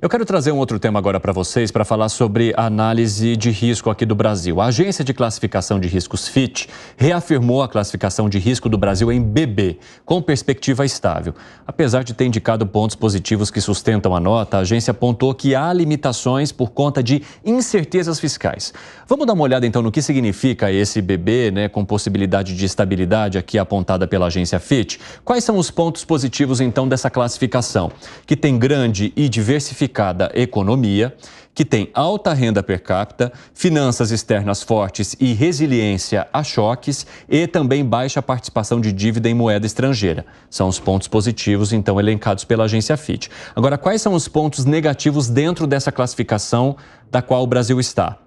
Eu quero trazer um outro tema agora para vocês para falar sobre a análise de risco aqui do Brasil. A Agência de Classificação de Riscos Fitch reafirmou a classificação de risco do Brasil em BB, com perspectiva estável. Apesar de ter indicado pontos positivos que sustentam a nota, a agência apontou que há limitações por conta de incertezas fiscais. Vamos dar uma olhada então no que significa esse BB, com possibilidade de estabilidade aqui apontada pela agência Fitch. Quais são os pontos positivos então dessa classificação? Que tem grande e diversificada economia, que tem alta renda per capita, finanças externas fortes e resiliência a choques e também baixa participação de dívida em moeda estrangeira. São os pontos positivos, então, elencados pela agência Fitch. Agora, quais são os pontos negativos dentro dessa classificação da qual o Brasil está?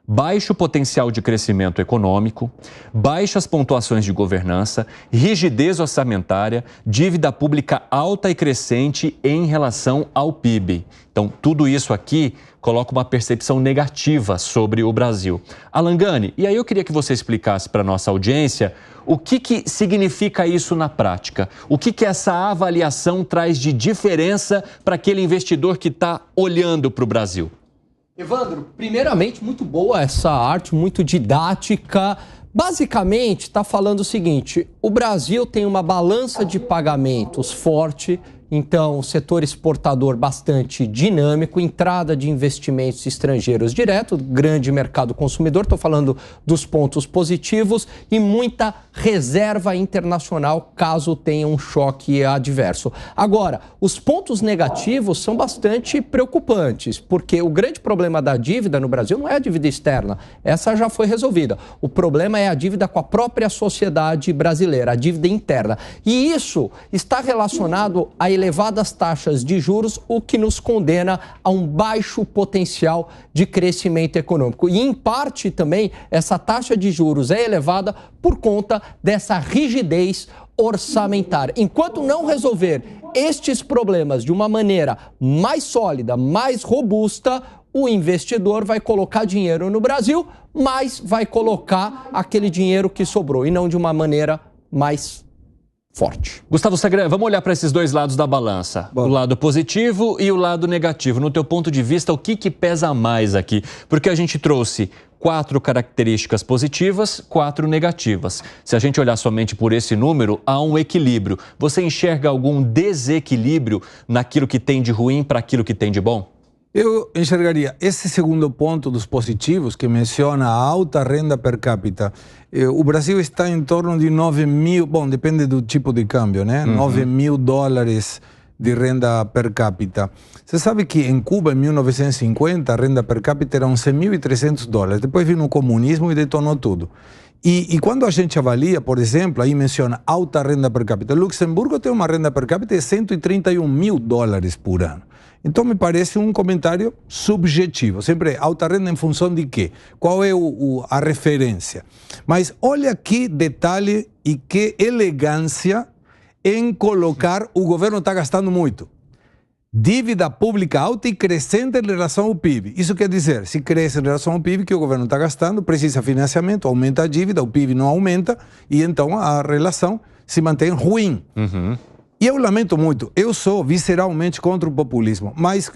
Baixo potencial de crescimento econômico, baixas pontuações de governança, rigidez orçamentária, dívida pública alta e crescente em relação ao PIB. Então, tudo isso aqui coloca uma percepção negativa sobre o Brasil. Alan Gani, e aí eu queria que você explicasse para a nossa audiência o que significa isso na prática. O que essa avaliação traz de diferença para aquele investidor que está olhando para o Brasil? Evandro, primeiramente, muito boa essa arte, muito didática. Basicamente, está falando o seguinte: o Brasil tem uma balança de pagamentos forte, então setor exportador bastante dinâmico, entrada de investimentos estrangeiros direto, grande mercado consumidor, estou falando dos pontos positivos, e muita reserva internacional caso tenha um choque adverso. Agora, os pontos negativos são bastante preocupantes, porque o grande problema da dívida no Brasil não é a dívida externa, essa já foi resolvida. O problema é a dívida com a própria sociedade brasileira, a dívida interna. E isso está relacionado a elevadas taxas de juros, o que nos condena a um baixo potencial de crescimento econômico. E, em parte, também, essa taxa de juros é elevada por conta dessa rigidez orçamentária. Enquanto não resolver estes problemas de uma maneira mais sólida, mais robusta, o investidor vai colocar dinheiro no Brasil, mas vai colocar aquele dinheiro que sobrou, e não de uma maneira mais forte. Gustavo Segre, vamos olhar para esses dois lados da balança. Bom, o lado positivo e o lado negativo. No teu ponto de vista, o que pesa mais aqui? Porque a gente trouxe 4 características positivas, 4 negativas. Se a gente olhar somente por esse número, há um equilíbrio. Você enxerga algum desequilíbrio naquilo que tem de ruim para aquilo que tem de bom? Eu enxergaria esse segundo ponto dos positivos, que menciona a alta renda per capita. O Brasil está em torno de 9 mil, bom, depende do tipo de câmbio, né? $9.000 de renda per capita. Você sabe que em Cuba, em 1950, a renda per capita era $11.300. Depois veio o comunismo e detonou tudo. E quando a gente avalia, por exemplo, aí menciona alta renda per capita, Luxemburgo tem uma renda per capita de $131 mil por ano. Então, me parece um comentário subjetivo. Sempre alta renda em função de quê? Qual é a referência? Mas olha que detalhe e que elegância em colocar o governo está gastando muito. Dívida pública alta e crescente em relação ao PIB. Isso quer dizer, se cresce em relação ao PIB que o governo está gastando, precisa de financiamento, aumenta a dívida, o PIB não aumenta e então a relação se mantém ruim. E eu lamento muito, eu sou visceralmente contra o populismo, mas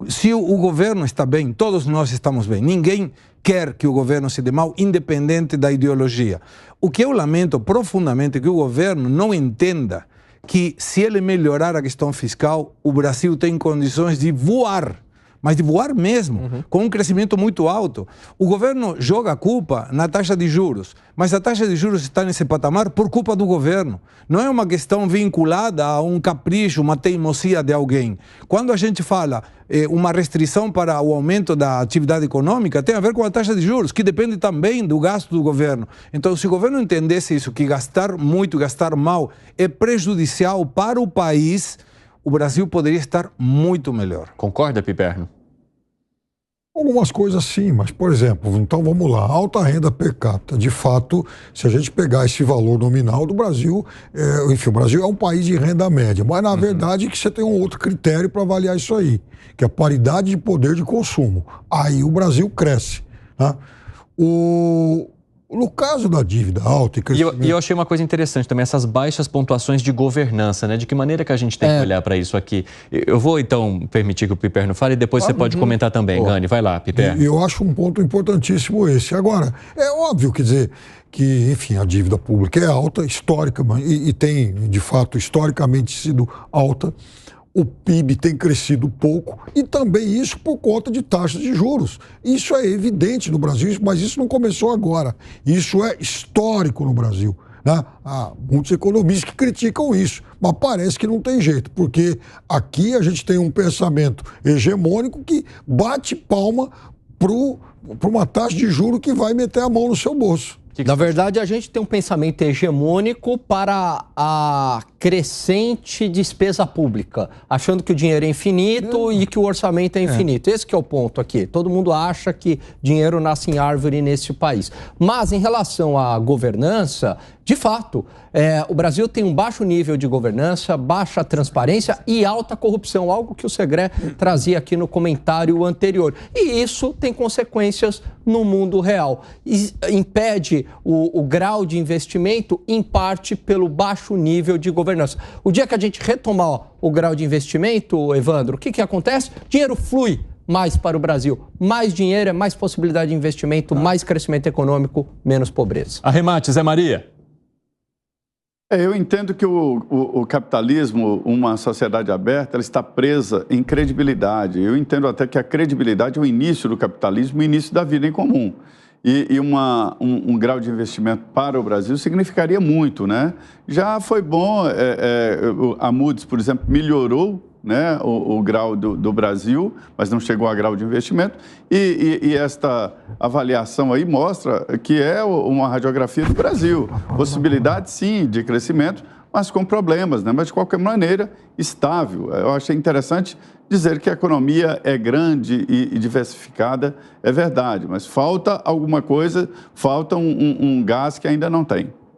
se o governo está bem, todos nós estamos bem. Ninguém quer que o governo se dê mal, independente da ideologia. O que eu lamento profundamente é que o governo não entenda que se ele melhorar a questão fiscal, o Brasil tem condições de voar, mas de voar mesmo, com um crescimento muito alto. O governo joga a culpa na taxa de juros, mas a taxa de juros está nesse patamar por culpa do governo. Não é uma questão vinculada a um capricho, uma teimosia de alguém. Quando a gente fala uma restrição para o aumento da atividade econômica, tem a ver com a taxa de juros, que depende também do gasto do governo. Então, se o governo entendesse isso, que gastar muito, gastar mal, é prejudicial para o país, o Brasil poderia estar muito melhor. Concorda, Piperno? Algumas coisas sim, mas, por exemplo, então vamos lá, alta renda per capita. De fato, se a gente pegar esse valor nominal do Brasil, enfim, o Brasil é um país de renda média, mas na verdade que você tem um outro critério para avaliar isso aí, que é a paridade de poder de consumo. Aí o Brasil cresce, né? No caso da dívida alta e crescimento... E eu achei uma coisa interessante também, essas baixas pontuações de governança, né? De que maneira que a gente tem que olhar para isso aqui? Eu vou, então, permitir que o Piperno fale e depois você pode comentar também, Gani. Vai lá, Piperno. Eu acho um ponto importantíssimo esse. Agora, é óbvio, quer dizer, que, enfim, a dívida pública é alta, histórica, e tem, de fato, historicamente sido alta. O PIB tem crescido pouco e também isso por conta de taxas de juros. Isso é evidente no Brasil, mas isso não começou agora. Isso é histórico no Brasil, né? Há muitos economistas que criticam isso, mas parece que não tem jeito, porque aqui a gente tem um pensamento hegemônico que bate palma para uma taxa de juros que vai meter a mão no seu bolso. Na verdade, a gente tem um pensamento hegemônico para a crescente despesa pública, achando que o dinheiro é infinito e que o orçamento é infinito. Esse que é o ponto aqui. Todo mundo acha que dinheiro nasce em árvore neste país. Mas, em relação à governança, de fato, o Brasil tem um baixo nível de governança, baixa transparência e alta corrupção, algo que o Segré trazia aqui no comentário anterior. E isso tem consequências no mundo real. Impede o grau de investimento, em parte, pelo baixo nível de governança. O dia que a gente retomar o grau de investimento, Evandro, o que acontece? Dinheiro flui mais para o Brasil. Mais dinheiro é mais possibilidade de investimento, mais crescimento econômico, menos pobreza. Arremate, Zé Maria. Eu entendo que o capitalismo, uma sociedade aberta, ela está presa em credibilidade. Eu entendo até que a credibilidade é o início do capitalismo, o início da vida em comum. E um grau de investimento para o Brasil significaria muito, né? Já foi bom, a Moody's, por exemplo, melhorou, né, o grau do Brasil, mas não chegou a grau de investimento. E esta avaliação aí mostra que é uma radiografia do Brasil. Possibilidade, sim, de crescimento, mas com problemas, né? Mas, de qualquer maneira, estável. Eu achei interessante dizer que a economia é grande e diversificada, é verdade, mas falta alguma coisa, falta um gás que ainda não tem.